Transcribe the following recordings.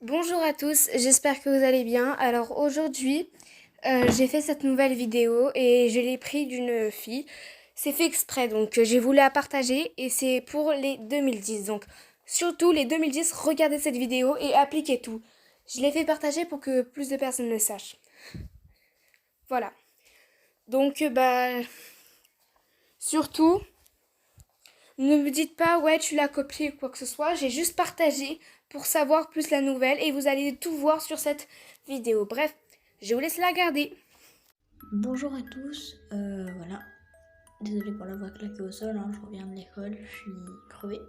Bonjour à tous, j'espère que vous allez bien. Alors aujourd'hui, j'ai fait cette nouvelle vidéo et je l'ai pris d'une fille. C'est fait exprès, donc j'ai voulu la partager et c'est pour les 2010. Donc surtout les 2010, regardez cette vidéo et appliquez tout. Je l'ai fait partager pour que plus de personnes le sachent. Voilà. Donc surtout, ne me dites pas ouais tu l'as copié ou quoi que ce soit. J'ai juste partagé pour savoir plus la nouvelle et vous allez tout voir sur cette vidéo. Bref, je vous laisse la garder. Bonjour à tous, voilà. Désolée pour la voix claquée au sol, je reviens de l'école, je suis crevée.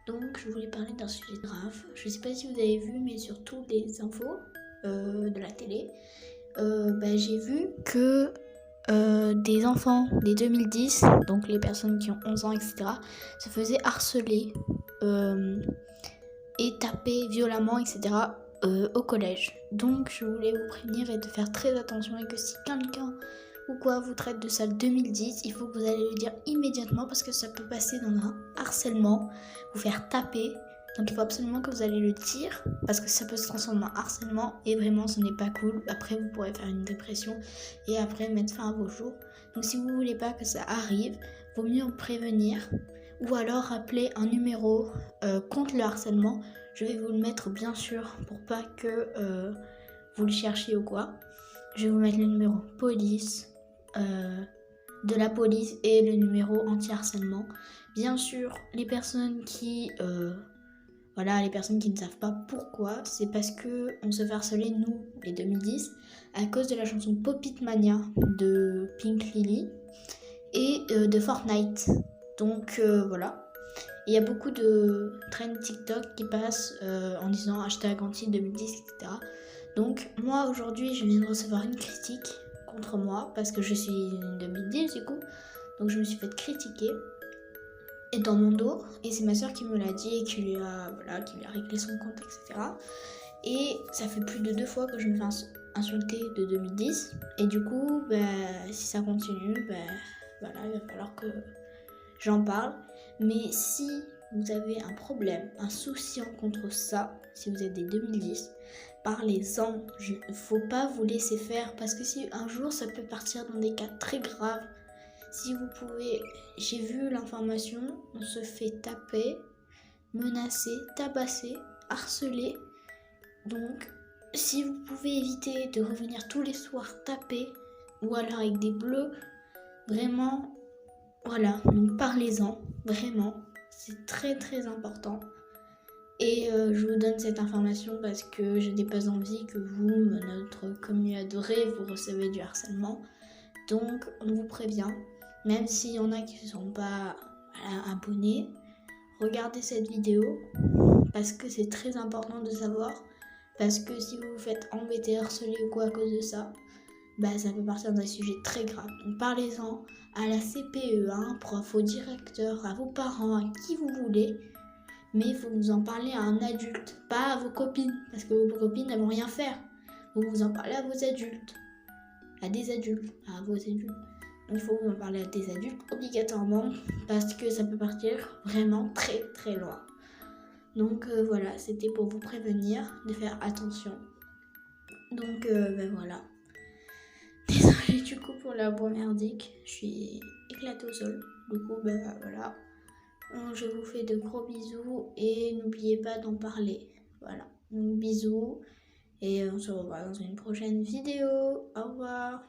Donc je voulais parler d'un sujet grave. Je sais pas si vous avez vu, mais sur toutes les infos de la télé, j'ai vu que des enfants des 2010, donc les personnes qui ont 11 ans, etc., se faisaient harceler et taper violemment, etc., au collège. Donc je voulais vous prévenir et de faire très attention et que si quelqu'un ou quoi vous traite de sale 2010, il faut que vous allez le dire immédiatement parce que ça peut passer dans un harcèlement, vous faire taper. Donc il faut absolument que vous allez le dire parce que ça peut se transformer en harcèlement et vraiment ce n'est pas cool. Après vous pourrez faire une dépression et après mettre fin à vos jours. Donc si vous voulez pas que ça arrive, vaut mieux en prévenir ou alors appeler un numéro contre le harcèlement. Je vais vous le mettre bien sûr pour pas que vous le cherchiez ou quoi. Je vais vous mettre le numéro police, de la police et le numéro anti-harcèlement. Bien sûr, les personnes qui ne savent pas pourquoi, c'est parce que on se fait harceler, nous, les 2010, à cause de la chanson Pop It Mania de Pink Lily et de Fortnite. Donc voilà. Il y a beaucoup de trends TikTok qui passent en disant hashtag anti-2010, etc. Donc moi aujourd'hui je viens de recevoir une critique contre moi parce que je suis 2010 du coup. Donc je me suis fait critiquer et dans mon dos et c'est ma soeur qui me l'a dit et qui lui a réglé son compte, etc. Et ça fait plus de 2 fois que je me fais insulter de 2010 et du coup si ça continue il va falloir que j'en parle. Mais si vous avez un problème, un souci contre ça, si vous êtes des 2010, parlez-en. Il ne faut pas vous laisser faire parce que si un jour ça peut partir dans des cas très graves. Si vous pouvez, j'ai vu l'information, on se fait taper, menacer, tabasser, harceler. Donc, si vous pouvez éviter de revenir tous les soirs taper ou alors avec des bleus, vraiment, voilà, donc parlez-en, vraiment, c'est très très important. Et je vous donne cette information parce que je n'ai pas envie que vous, notre commu adoré, vous recevez du harcèlement. Donc on vous prévient, même s'il y en a qui ne sont pas abonnés, regardez cette vidéo parce que c'est très important de savoir. Parce que si vous vous faites embêter, harceler ou quoi à cause de ça, ça peut partir d'un sujet très grave. Donc parlez-en à la CPE, à un prof, au directeur, à vos parents, à qui vous voulez. Mais il faut vous en parler à un adulte, pas à vos copines, parce que vos copines elles vont rien faire. Donc vous en parlez à vos adultes, à des adultes, à vos adultes. Donc il faut vous en parler à des adultes obligatoirement, parce que ça peut partir vraiment très très loin. Donc voilà, c'était pour vous prévenir de faire attention. Donc voilà. Désolée du coup pour la voix merdique, je suis éclatée au sol. Du coup voilà. Je vous fais de gros bisous et n'oubliez pas d'en parler. Voilà. Donc bisous et on se revoit dans une prochaine vidéo. Au revoir.